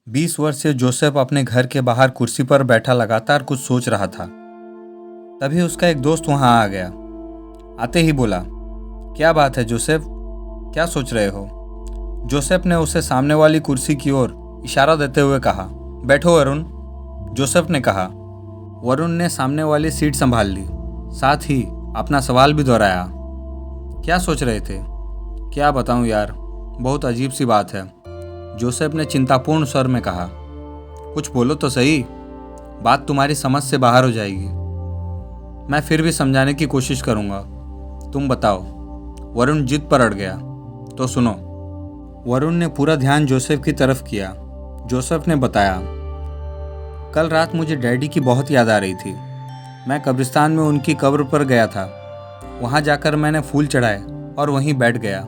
20 वर्षीय जोसेफ अपने घर के बाहर कुर्सी पर बैठा लगातार कुछ सोच रहा था। तभी उसका एक दोस्त वहां आ गया। आते ही बोला, क्या बात है जोसेफ, क्या सोच रहे हो? जोसेफ ने उसे सामने वाली कुर्सी की ओर इशारा देते हुए कहा, बैठो वरुण। जोसेफ ने कहा। वरुण ने सामने वाली सीट संभाल ली, साथ ही अपना सवाल भी दोहराया। क्या सोच रहे थे? क्या बताऊं यार, बहुत अजीब सी बात है, जोसेफ ने चिंतापूर्ण स्वर में कहा। कुछ बोलो तो सही, बात तुम्हारी समझ से बाहर हो जाएगी। मैं फिर भी समझाने की कोशिश करूंगा, तुम बताओ। वरुण जिद पर अड़ गया। तो सुनो। वरुण ने पूरा ध्यान जोसेफ की तरफ किया। जोसेफ ने बताया, कल रात मुझे डैडी की बहुत याद आ रही थी। मैं कब्रिस्तान में उनकी कब्र पर गया था। वहां जाकर मैंने फूल चढ़ाए और वहीं बैठ गया।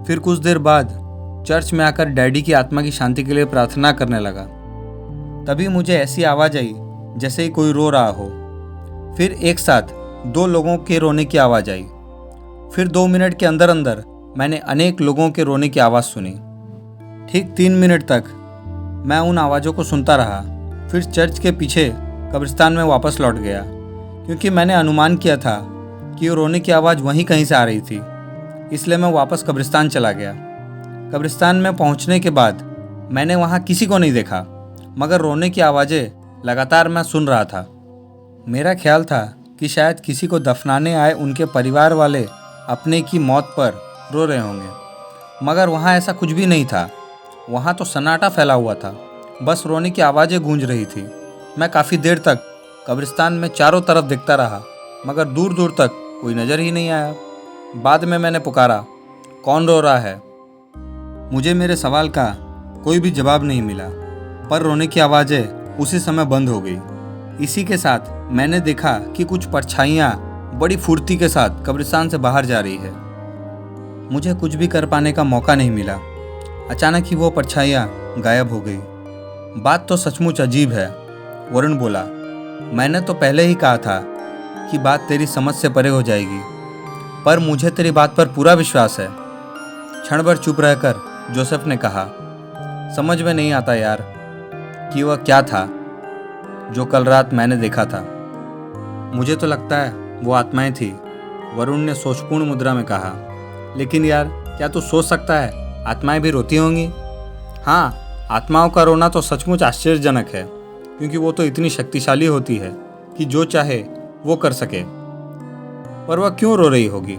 फिर कुछ देर बाद चर्च में आकर डैडी की आत्मा की शांति के लिए प्रार्थना करने लगा। तभी मुझे ऐसी आवाज़ आई जैसे ही कोई रो रहा हो। फिर एक साथ 2 लोगों के रोने की आवाज़ आई। फिर 2 मिनट के अंदर अंदर मैंने अनेक लोगों के रोने की आवाज़ सुनी। ठीक 3 मिनट तक मैं उन आवाज़ों को सुनता रहा। फिर चर्च के पीछे कब्रिस्तान में वापस लौट गया, क्योंकि मैंने अनुमान किया था कि वो रोने की आवाज़ वहीं कहीं से आ रही थी। इसलिए मैं वापस कब्रिस्तान चला गया। कब्रिस्तान में पहुंचने के बाद मैंने वहां किसी को नहीं देखा, मगर रोने की आवाज़ें लगातार मैं सुन रहा था। मेरा ख्याल था कि शायद किसी को दफनाने आए उनके परिवार वाले अपने की मौत पर रो रहे होंगे, मगर वहां ऐसा कुछ भी नहीं था। वहां तो सन्नाटा फैला हुआ था, बस रोने की आवाज़ें गूंज रही थी। मैं काफ़ी देर तक कब्रिस्तान में चारों तरफ देखता रहा, मगर दूर दूर तक कोई नज़र ही नहीं आया। बाद में मैंने पुकारा, कौन रो रहा है? मुझे मेरे सवाल का कोई भी जवाब नहीं मिला, पर रोने की आवाज़ें उसी समय बंद हो गई। इसी के साथ मैंने देखा कि कुछ परछाइयाँ बड़ी फुर्ती के साथ कब्रिस्तान से बाहर जा रही है। मुझे कुछ भी कर पाने का मौका नहीं मिला। अचानक ही वो परछाइयाँ गायब हो गई। बात तो सचमुच अजीब है, वरुण बोला। मैंने तो पहले ही कहा था कि बात तेरी समझ से परे हो जाएगी, पर मुझे तेरी बात पर पूरा विश्वास है। क्षण भर चुप रहकर जोसेफ ने कहा, समझ में नहीं आता यार कि वह क्या था जो कल रात मैंने देखा था। मुझे तो लगता है वो आत्माएं थी, वरुण ने सोचपूर्ण मुद्रा में कहा। लेकिन यार, क्या तू सोच सकता है आत्माएं भी रोती होंगी? हाँ, आत्माओं का रोना तो सचमुच आश्चर्यजनक है, क्योंकि वो तो इतनी शक्तिशाली होती है कि जो चाहे वो कर सके। पर वह क्यों रो रही होगी?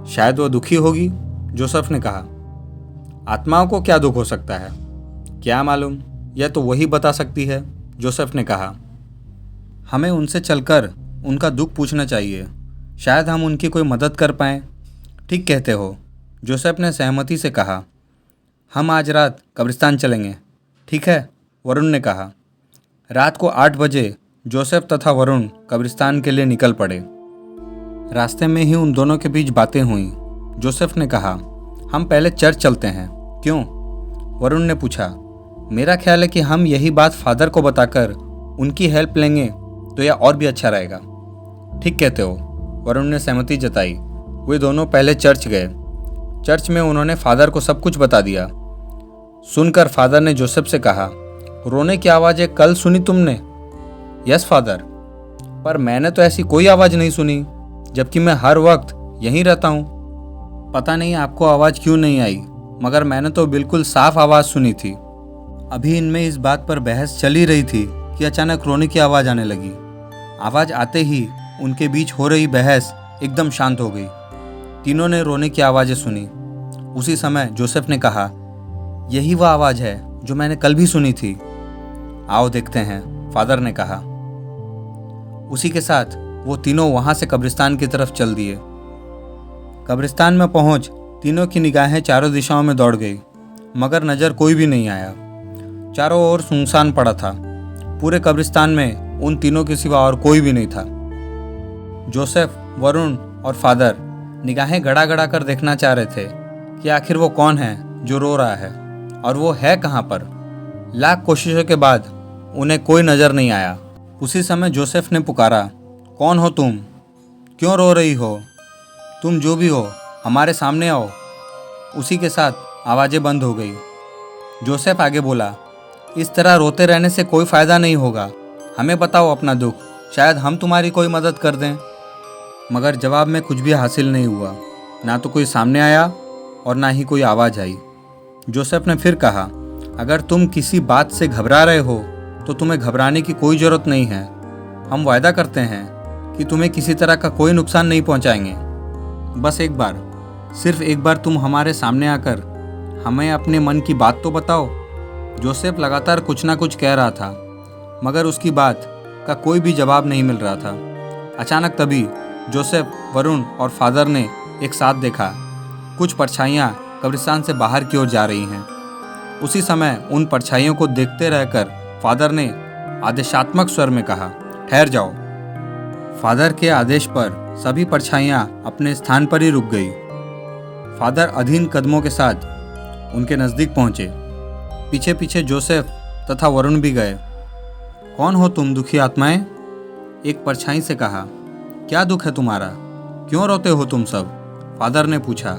शायद वह दुखी होगी, जोसेफ ने कहा। आत्माओं को क्या दुख हो सकता है? क्या मालूम, यह तो वही बता सकती है, जोसेफ ने कहा। हमें उनसे चलकर उनका दुख पूछना चाहिए, शायद हम उनकी कोई मदद कर पाएं। ठीक कहते हो, जोसेफ ने सहमति से कहा। हम आज रात कब्रिस्तान चलेंगे, ठीक है, वरुण ने कहा। रात को 8 बजे जोसेफ तथा वरुण कब्रिस्तान के लिए निकल पड़े। रास्ते में ही उन दोनों के बीच बातें हुई। जोसेफ ने कहा, हम पहले चर्च चलते हैं। क्यों? वरुण ने पूछा। मेरा ख्याल है कि हम यही बात फादर को बताकर उनकी हेल्प लेंगे तो यह और भी अच्छा रहेगा। ठीक कहते हो, वरुण ने सहमति जताई। वे दोनों पहले चर्च गए। चर्च में उन्होंने फादर को सब कुछ बता दिया। सुनकर फादर ने जोसेफ से कहा, रोने की आवाज़ें कल सुनी तुमने? यस फादर, पर मैंने तो ऐसी कोई आवाज़ नहीं सुनी, जबकि मैं हर वक्त यहीं रहता हूँ। पता नहीं आपको आवाज़ क्यों नहीं आई, मगर मैंने तो बिल्कुल साफ आवाज़ सुनी थी। अभी इनमें इस बात पर बहस चल ही रही थी कि अचानक रोने की आवाज़ आने लगी। आवाज़ आते ही उनके बीच हो रही बहस एकदम शांत हो गई। तीनों ने रोने की आवाज़ें सुनी। उसी समय जोसेफ ने कहा, यही वह आवाज़ है जो मैंने कल भी सुनी थी। आओ देखते हैं, फादर ने कहा। उसी के साथ वो तीनों वहाँ से कब्रिस्तान की तरफ चल दिए। कब्रिस्तान में पहुँच तीनों की निगाहें चारों दिशाओं में दौड़ गई, मगर नज़र कोई भी नहीं आया। चारों ओर सुनसान पड़ा था। पूरे कब्रिस्तान में उन तीनों के सिवा और कोई भी नहीं था। जोसेफ, वरुण और फादर निगाहें गड़ा गड़ा कर देखना चाह रहे थे कि आखिर वो कौन है जो रो रहा है, और वो है कहाँ पर। लाख कोशिशों के बाद उन्हें कोई नज़र नहीं आया। उसी समय जोसेफ ने पुकारा, कौन हो तुम? क्यों रो रही हो? तुम जो भी हो, हमारे सामने आओ। उसी के साथ आवाज़ें बंद हो गई। जोसेफ आगे बोला, इस तरह रोते रहने से कोई फ़ायदा नहीं होगा। हमें बताओ अपना दुख, शायद हम तुम्हारी कोई मदद कर दें। मगर जवाब में कुछ भी हासिल नहीं हुआ। ना तो कोई सामने आया और ना ही कोई आवाज़ आई। जोसेफ ने फिर कहा, अगर तुम किसी बात से घबरा रहे हो तो तुम्हें घबराने की कोई ज़रूरत नहीं है। हम वायदा करते हैं कि तुम्हें किसी तरह का कोई नुकसान नहीं पहुंचाएंगे। बस एक बार, सिर्फ एक बार तुम हमारे सामने आकर हमें अपने मन की बात तो बताओ। जोसेफ लगातार कुछ ना कुछ कह रहा था, मगर उसकी बात का कोई भी जवाब नहीं मिल रहा था। अचानक तभी जोसेफ, वरुण और फादर ने एक साथ देखा। कुछ परछाइयाँ कब्रिस्तान से बाहर की ओर जा रही हैं। उसी समय उन परछाइयों को देखते रहकर फादर ने आदेशात्मक स्वर में कहा, ठहर जाओ। फादर के आदेश पर सभी परछाइयाँ अपने स्थान पर ही रुक गई। फादर अधीन कदमों के साथ उनके नज़दीक पहुँचे। पीछे पीछे जोसेफ तथा वरुण भी गए। कौन हो तुम दुखी आत्माएं? एक परछाई से कहा। क्या दुख है तुम्हारा? क्यों रोते हो तुम सब? फादर ने पूछा।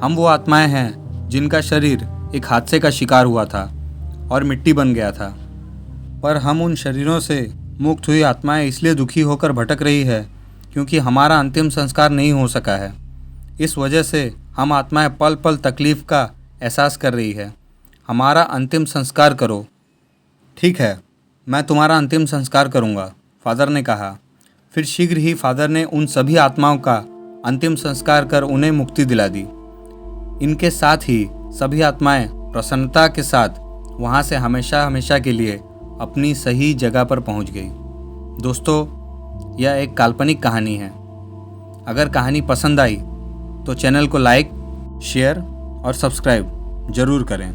हम वो आत्माएं हैं जिनका शरीर एक हादसे का शिकार हुआ था और मिट्टी बन गया था, पर हम उन शरीरों से मुक्त हुई आत्माएं इसलिए दुखी होकर भटक रही है क्योंकि हमारा अंतिम संस्कार नहीं हो सका है। इस वजह से हम आत्माएं पल पल तकलीफ का एहसास कर रही है। हमारा अंतिम संस्कार करो। ठीक है, मैं तुम्हारा अंतिम संस्कार करूँगा, फादर ने कहा। फिर शीघ्र ही फादर ने उन सभी आत्माओं का अंतिम संस्कार कर उन्हें मुक्ति दिला दी। इनके साथ ही सभी आत्माएं प्रसन्नता के साथ वहाँ से हमेशा हमेशा के लिए अपनी सही जगह पर पहुँच गई। दोस्तों, यह एक काल्पनिक कहानी है। अगर कहानी पसंद आई तो चैनल को लाइक, शेयर और सब्सक्राइब जरूर करें।